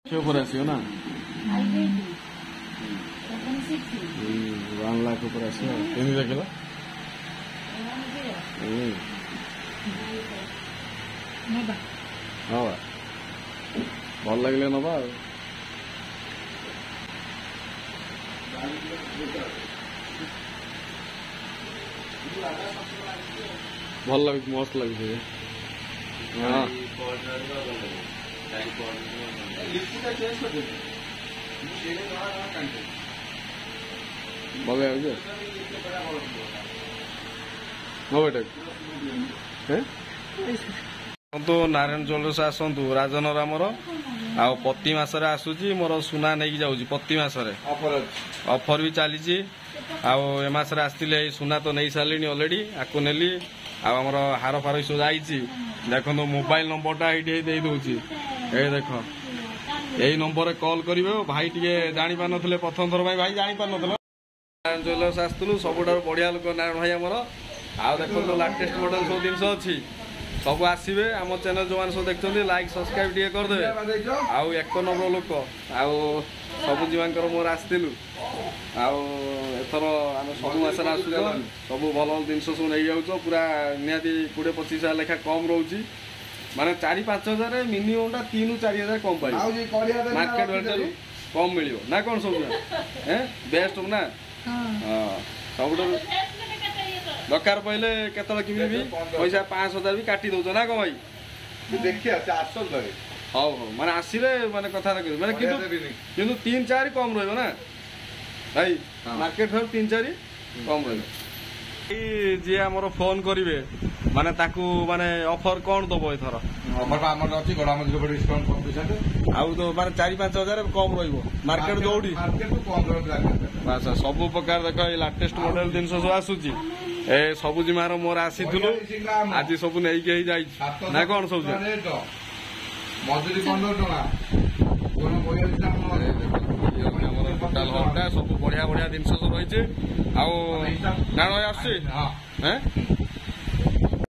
ऊपर आसियो ना 1 लाख ऊपर आसियो केमी देखिल हाँ भल लगे नवा भल लगे मस्त लगे हाँ भल तो नारायण ज्वेलर्स आसतु राजनर आमर आ प्रति मासरे आसूची मोर सुना नहीं जाऊँगी प्रति मासरे ऑफर भी चली आसरे आसते सुना तो नहीं सारे अलरेडी आपको नेली आमर हार फार सब जाइए देख मोबाइल नंबरटा ये दौची ये देख यही नंबर कॉल करेंगे भाई टे जानी पार नी प्रथम थर भाई जानी पार नारायण ज्वेलर्स आसलु सब बढ़िया लोक नारायण भाई आमर आ देखो लाटेस्ट मॉडल सब जिन अच्छी सब आसवे आम चैनल जो मैंने सब देखते लाइक सब्सक्राइब टे करदे आउ एक नंबर लोक आउ सब जीवांकर मोर आसलु आथर आम सब मसरे आस सब भल जिन सब नहीं जाऊँ पूरा निहाती 20-25 लेखा कम रोचे माने 4-5 हजार मिनिमम 3-4 हजार कम पाए मार्केट रेट कम मिल ना कौन सब बेस्ट ना हाँ सब दरकार पहले केतल कि पैसा 5,000 भी काटी दौच ना कौन भाई देखिए हाँ हाँ माने आसिले माने कथा माने किंतु 3-4 कम रही ना भाई मार्केट ठार 3-4 कम रही जी आमर फोन करेंगे माने ताकू माने ऑफर कौन दब एथर ऑफर आमर अछि गडा मजो बड डिस्काउंट 5% आउ तो माने 4-5 हजार कम रहिबो मार्केट जोडी मार्केट तो कम रही बस सब प्रकार देख लाटेस्ट मॉडल जिन सब आसुची ए सब जिमार मोर आसीथुलो आज सब नहीं के जाई ना कोन सब मजूरी 15 टका कोन बोया टोटाल हॉलटा सब बढ़िया बढ़िया जिन सब रही आउ ना आसी हाँ